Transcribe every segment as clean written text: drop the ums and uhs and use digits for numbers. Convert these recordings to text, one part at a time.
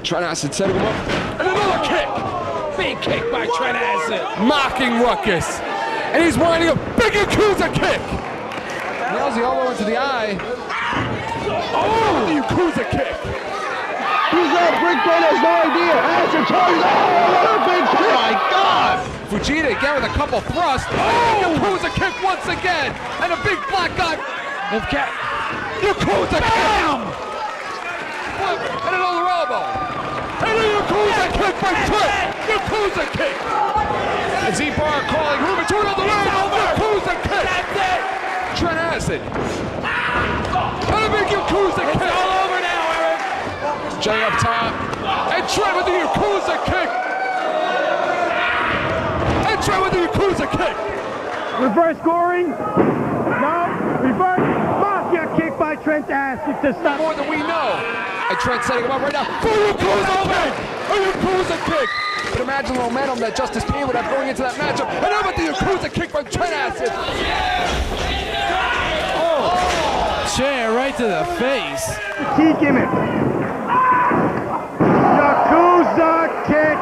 Trent Acid setting him up. And another kick. Big kick by Trent Acid. Mocking Ruckus. And he's winding up. Big Yakuza kick. Nails the elbow into the eye. Oh, the Yakuza kick. He's up. Brickman has no idea. Acid charges. Oh, big kick. Oh my God. Fujita again with a couple thrusts. Oh, Yakuza kick once again. And a big black guy. Yakuza kick. And another elbow. And a Yakuza kick by Trent. Yakuza kick. And Z-Bar calling Ruben to another elbow. Yakuza kick. That's it. Trent Acid. And a big Yakuza kick. It's all over now, Eric. Jay up top. And Trent with the Yakuza kick. And Trent with the Yakuza kick. Reverse scoring. No. Reverse. Mafia kick by Trent Acid to stop. More than we know. And Trent setting him up right now. For Yakuza kick. A Yakuza kick. But imagine the momentum that Justice P would have going into that matchup. And how about the Yakuza kick from Trent Acid? Oh. Chair right to the face. Key gimmick. Yakuza kick.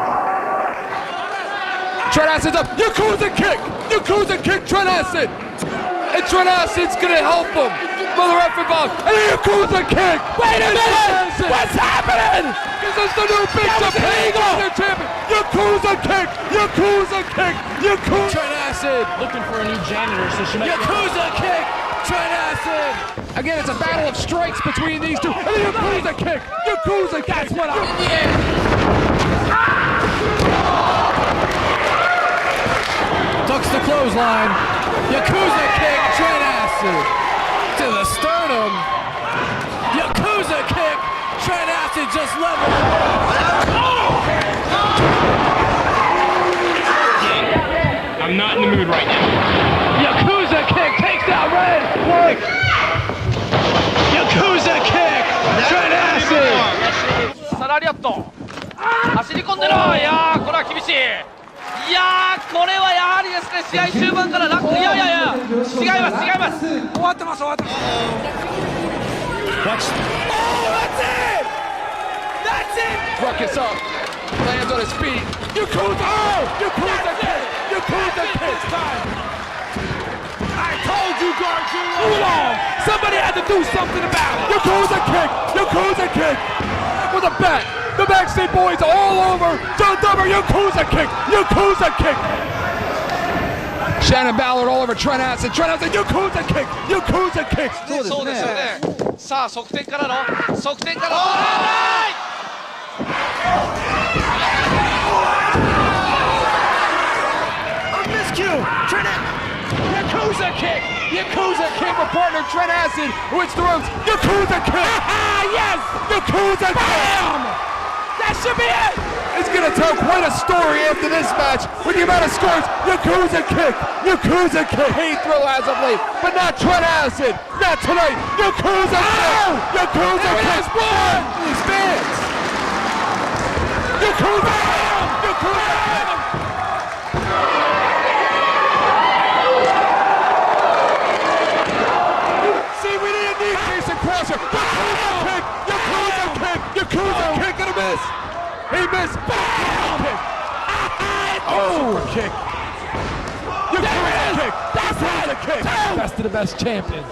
Trent Acid's up. Yakuza kick. Yakuza kick. Trent Acid. And Trent Acid's gonna help him. Mother effing bomb. And a Yakuza kick. Wait a minute. What's happening? This is the new Big Japan champion. Yakuza kick. Yakuza kick. Yakuza. Trent Acid looking for a new janitor, so she might. Yakuza kick. Trent Acid. Again, it's a battle of strikes between these two. And a Yakuza kick. Yakuza kick. That's what I'm. Ducks the clothesline. Yakuza kick. Trent Acid to the sternum. Yakuza kick. Trent Acid just leveled. I'm not in the mood right now. Yakuza kick takes out Red. Yakuza kick. Trent Acid. サラリアット走り込んでのいやーこれは厳しいいやーこれはやはりですね試合終盤からラックいや違います終わってます That's it! Ruckus up. Lands on his feet. Yakuza. Oh! Yakuza kick. Yakuza kick. I told you, Garcia! Move on! Somebody had to do something about it! Yakuza kick. Yakuza kick. With a bat. The backstage boys all over. John Dubber. Yakuza kick. Yakuza kick. Shannon Ballard all over Trent Acid. Trent Acid. Yakuza kick. Yakuza kick. そうですよねさあ側転からのYakuza kick! Yakuza kick for partner Trent Acid, who hits the ropes. Yakuza kick! Yes! Yakuza kick! Bam! That should be it! It's gonna tell quite a story after this match with the amount of scores. Yakuza kick! Yakuza kick! Pain thrill as of late, but not Trent Acid! Not tonight! Yakuza kick! Yakuza kick! One! These fans! Yakuza kick! Yakuza kick! Crusher. Yakuza kick! Yakuza kick and a miss! He missed! Bam! Kick! Oh! Kick! Yakuza kick! Yakuza kick! Best of the best champion.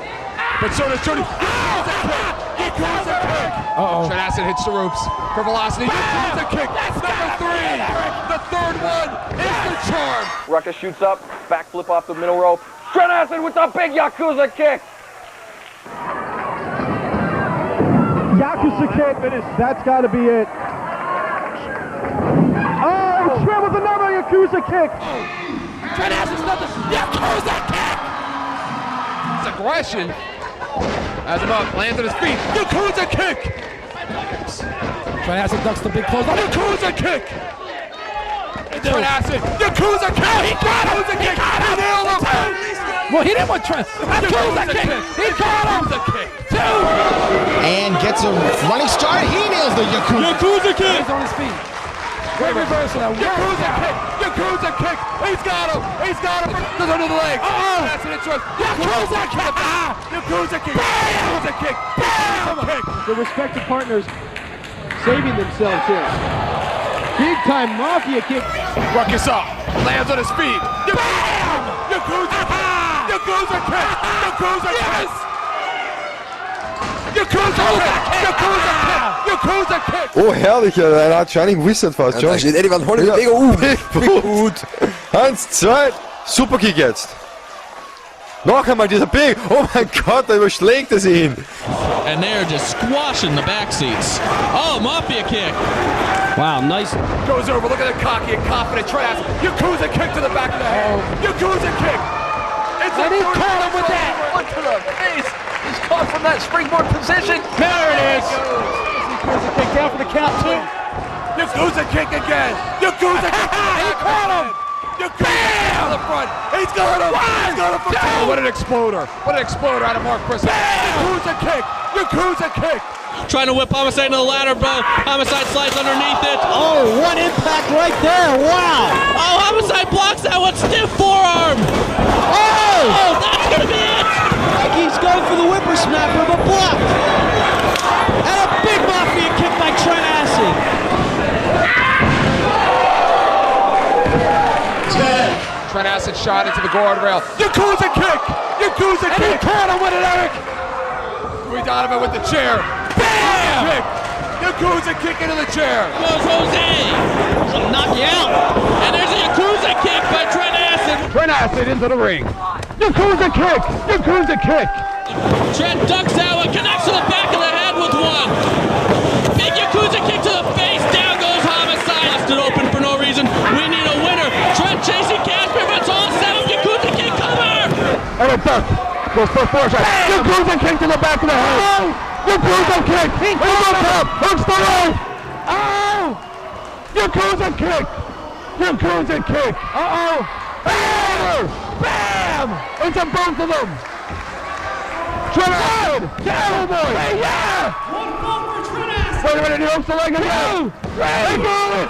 But so does Jody. Yakuza kick! Yakuza kick! Uh-oh. Trent Acid hits the ropes for velocity. Yakuza kick! Number 3! The third one is the charm! Ruckus shoots up, backflip off the middle rope. Trent Acid with the big Yakuza kick! Yakuza kick. That's got to be it. Oh, Trent with another Yakuza kick. Trent Acid's nothing. Yakuza kick! It's aggression. Has him up, lands on his feet. Yakuza kick! Trent Acid ducks the big clothesline. Yakuza kick! Trent Acid! Yakuza kick! Oh, he got him! Yakuza kick! He nailed him! Well, he didn't want Trent. Yakuza kick! He got him! And gets a running start. He nails the Yakuza. Yakuza kick! He's on his feet. Great reversal. Yakuza kick! Yakuza kick! He's got him! He's got him! Goes under the leg. That's an interest. Yakuza kick! Yakuza kick! Yakuza kick! Bam! Kick! The respective partners saving themselves here. Big time Mafia kick. Ruckus up. Lands on his feet. Bam! Yakuza kick! Yakuza kick! Yakuza kick! Yakuza kick! Yakuza kick! Yakuza kick! Oh, herrlich, einer hat Shining Wizard fast schon. Da steht Eddie Van Horn Ja, mega Big Boot. 1, 2, Superkick jetzt. Noch einmal dieser Big. Oh mein Gott, da überschlägt es ihn. And they're just squashing the back seats. Oh, Mafia kick. Wow, nice. Goes over, look at the cocky and confident Trent Acid. Yakuza kick to the back of the head. Yakuza kick. It's And he caught him with that. Look to the face. He's caught from that springboard position. There it is. Yakuza kick down for the count, too. Yakuza kick again. Yakuza kick. He caught him. Yakuza kick to the front. He's got him. He's got him for two. Oh, what an exploder. What an exploder out of Mark Briscoe. Yakuza kick. Yakuza kick. Trying to whip Homicide into the ladder, bro. Homicide slides underneath it. Oh, one impact right there. Wow. Oh, Homicide blocks that one. Stiff forearm. Oh, that's going to be it. He's going for the whippersnapper, but blocked. And a big Mafia kick by Trent Acid. Trent Acid shot into the guardrail. Yakuza kick! Yakuza kick! And he caught him with it, Eric! Louis Donovan with the chair. Bam! Kick. Yakuza kick into the chair. Goes Jose. He'll knock you out. And there's a Yakuza kick by Trent Acid. Trent Acid into the ring. Yakuza kick! Yakuza kick! Trent ducks out and connects to the back of the head with one. Big Yakuza kick to the face. Down goes Homicide. Left it open for no reason. We need a winner. Trent chasing Casper, but it's all set up. Yakuza kick cover. And a duck. Goes for a four shot. Yakuza kick to the back of the head. Yakuza kick. He goes up. Hooks the rope. Oh! Yakuza kick. Yakuza kick. Uh-oh. Bam! Bam! Into both of them. Trent Acid. Cowboy. Hey, yeah! Wait a minute, he hooks the leg again. They got it.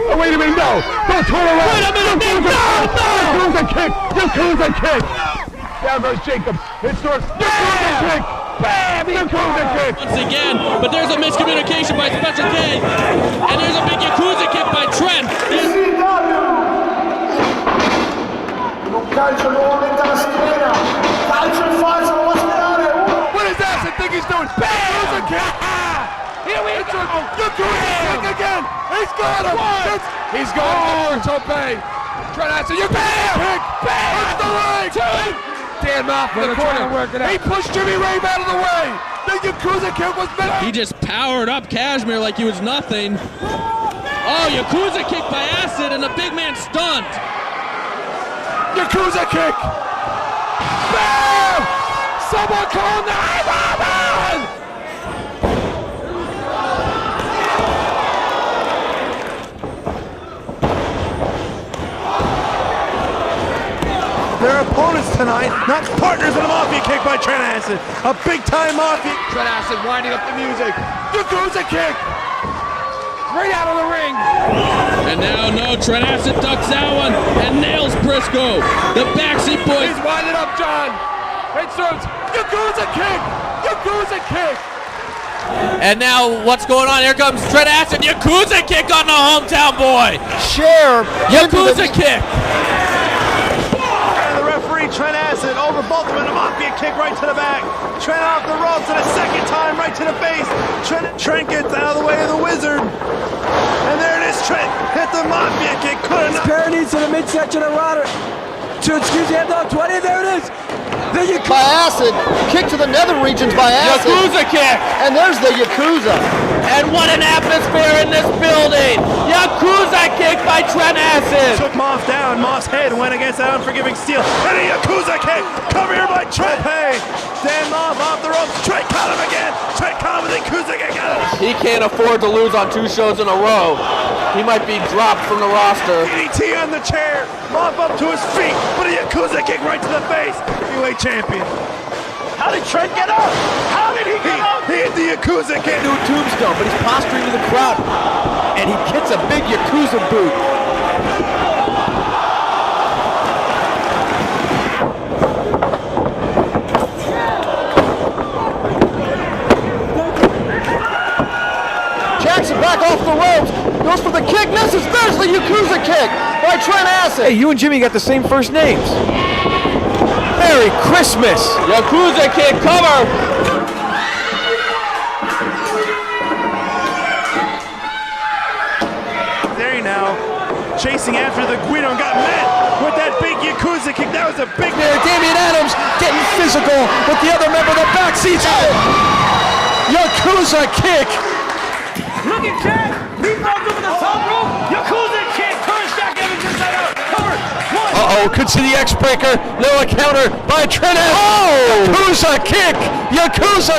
Oh, wait a minute, no. Don't turn around. Wait a minute, no. Yakuza kick. Yakuza kick. Down goes Jacob. Hits towards Yakuza kick. Bam! Yakuza kick. Once again, but there's a miscommunication by Special K. And there's a big Yakuza kick by Trent. What does Acid think he's doing? Yakuza kick. Here we go. Yakuza kick again. He's got him. He's got him. Tope. Trent Acid. Yakuza kick. Bam! Hits the leg. Dan Mouth in the corner. He pushed Jimmy Rave out of the way. The Yakuza kick was meant. He just powered up Kashmir like he was nothing. Oh, Yakuza kick by Acid and the big man stunned. Yakuza kick. Bam! Someone call 911! Their opponents tonight, not partners in a Mafia kick by Trent Acid. A big-time Mafia. Trent Acid winding up the music. Yakuza kick. Right out of the ring. And now, no, Trent Acid ducks that one and nails Briscoe. The backseat boys. He's winding up John. It serves. Yakuza kick. Yakuza kick. And now, what's going on? Here comes Trent Acid. Yakuza kick on the hometown boy. Share. Yakuza kick. And the referee, Trent Acid, over both of them. A Mafia kick right to the back. Trent off the ropes and a second time right to the face. Trent gets out of the way of the Wizard. And there it is, Trent hit the Mafia kick. Couldn't. Parodies to the midsection of Rodder. Excuse me, dog 20, there it is. By Acid. Kick to the nether regions by Acid. Yakuza kick. And there's the Yakuza. And what an atmosphere in this building. Yakuza kick by Trent Acid. Took Moss down. Moss' head went against that unforgiving steel. And a Yakuza kick. Cover here by Trent. Hey, Dan Moss off the ropes. Trent caught him again. Trent caught him with a Yakuza kick. He can't afford to lose on 2 shows in a row. He might be dropped from the roster. DDT on the chair. Moss up to his feet. But a Yakuza kick right to the face. Heavyweight champion. How did Trent get up? How did he get up? He hit the Yakuza kick. New tombstone, but he's posturing to the crowd. And he hits a big Yakuza boot. gets it back off the ropes. Goes for the kick, misses. There's the Yakuza kick by Trent Acid. Hey, you and Jimmy got the same first names. Merry Christmas. Yakuza kick, cover. There you now, chasing after the Guido and got met with that big Yakuza kick. That was a big There, Damian Adams getting physical with the other member of the backseat. Yakuza kick. Look at Chad. He falls over the top rope. Yakuza kick. Turns back Evans inside out. Cover. One. Uh-oh, could see the X-Breaker. Little counter by Trent Acid. Oh! Yakuza kick. Yakuza.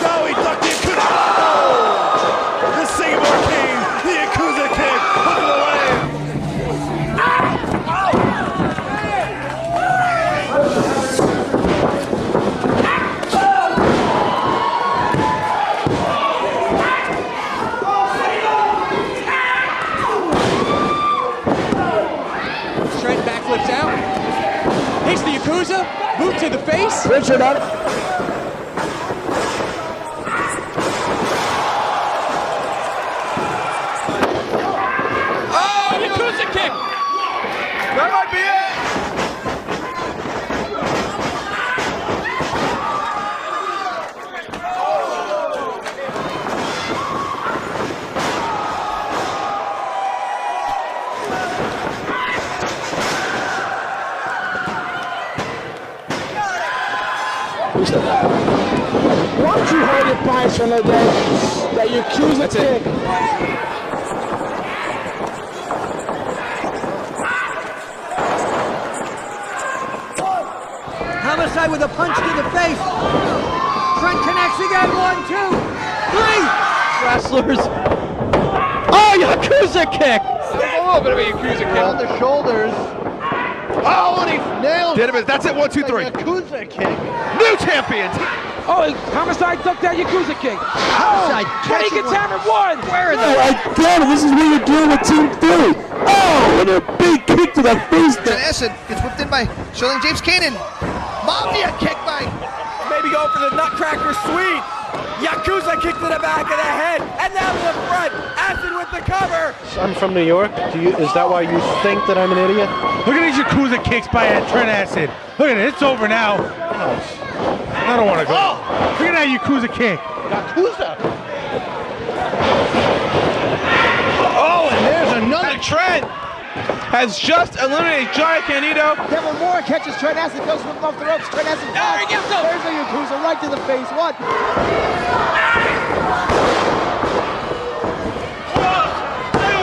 No, he ducked the Yakuza. Oh! The Singapore King, the Yakuza kick. Look at the land. Trent backflips out. Hits the Yakuza. Boot to the face. Richard up. Oh, Yakuza kick. That might be it. Why don't you hold your pints from that Yakuza kick? Homicide with a punch to the face. Trent connects again. 1, 2, 3. Wrestlers. Oh, Yakuza kick. There's a little bit of a Yakuza kick. On the shoulders. Oh, and he nailed Did him. That's it. 1, 2, 3. Yakuza kick. New champions. Oh, Homicide took that Yakuza kick. Homicide And he gets hammered. 1. Where is it? Damn it, this is what you're doing with Team 3. Oh, and a big kick to the face. Trent Acid gets whipped in by Shilling James Cannon. Mafia kick by. Maybe go for the Nutcracker Sweet. Yakuza kick to the back of the head. And now to the front. Acid with the cover. I'm from New York. Is that why you think that I'm an idiot? Look at these Yakuza kicks by Trent Acid. Look at it. It's over now. I don't want to go. Look at that Yakuza kick. Yakuza. Oh, and there's another. Trent has just eliminated Giant Candido. Devil Moore catches Trent Acid, goes from off the ropes. Trent Acid. There he gets him. There's a Yakuza right to the face.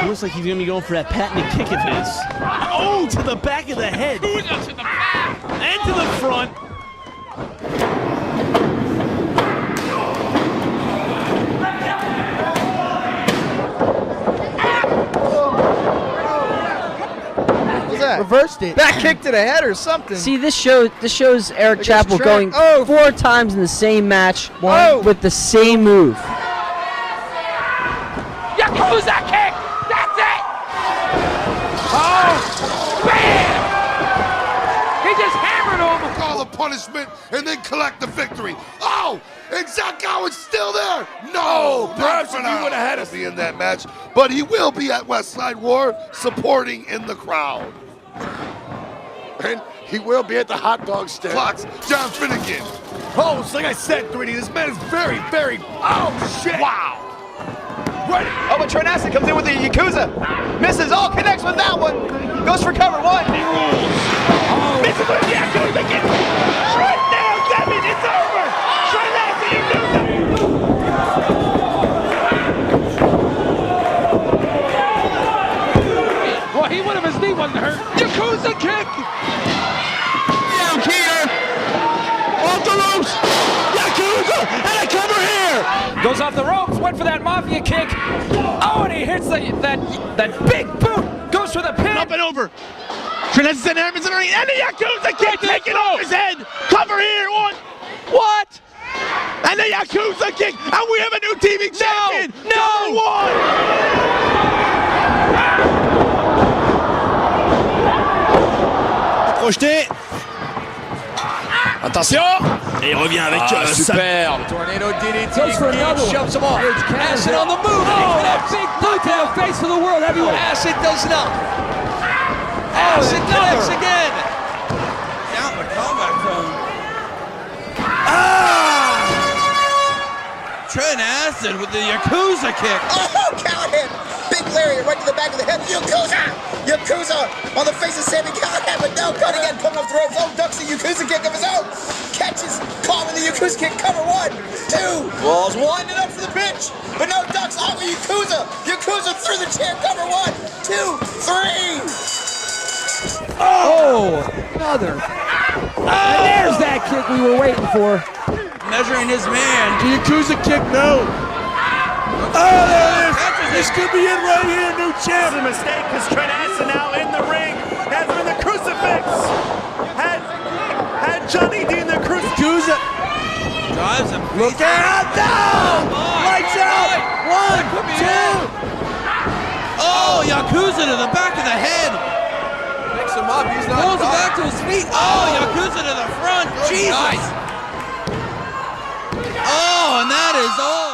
1. Looks like he's gonna be going for that patented kick of his. Oh, to the back of the head. To the back. And to the front. Reversed it. Back kick to the head or something. See, this shows Eric Chappell going Trent. 4 times in the same match Oh. with the same move. Yakuza kick. That's it. Oh, bam! He just hammered him. Call the punishment and then collect the victory. Oh, and Zach Gowen's still there. No, perhaps if he would have had us be in that match, but he will be at Westside War supporting in the crowd. And he will be at the hot dog stand. Clocks, John Finnegan. Oh, it's like I said, 3D. This man is very, very. Oh shit! Wow. Right. Oh, but Trent Acid comes in with the Yakuza. Misses. Oh, connects with that one. Goes for cover. 1. Misses with the Yakuza kick. Trent nails Devin. It's over. Trent Acid, Yakuza. Well, he would have his knee wasn't hurt. Yakuza kick. Down here. Off the ropes. Yakuza. And a cover here. Goes off the ropes, went for that Mafia kick. Oh, and he hits that big boot. Goes for the pin. Up and over. Trent Acid hammers underneath. And the Yakuza kick taking off his head. Cover here. 1. What? And the Yakuza kick. And we have a new TV champion. No. Number 1. Projeté. Attention. Et il revient avec Superbe. Tornado DDT. Goes for another one. Shoves him off. Acid on the move. Oh, that big boot to the face of the world heavyweight. Acid does not. Acid connects again. Down the combat zone. Trent Acid with the Yakuza kick. Oh, Callahan! Big lariat right to the back of the head. Yakuza! Yakuza on the face of Sammy Callahan, but no, cut again, coming off the ropes. Oh, ducks the Yakuza kick of his own. Catches, caught with the Yakuza kick, cover 1, 2. Walls winding up for the pinch, but no, ducks off of Yakuza. Yakuza through the chair, cover 1, 2, 3. Oh, another. And there's that kick we were waiting for. Measuring his man. The Yakuza kick, no. Oh, there it is. This could be it right here, new champ. It's a mistake because Trent Acid now in the ring. Has him in the crucifix. Had Johnny D in the crucifix. Drives him. Look out, down. Lights out. 1, 2. Oh, Yakuza to the back of the head. Picks him up. He's not Pulls him back to his feet. Oh, Yakuza to the front. Jesus. Oh, and that is all.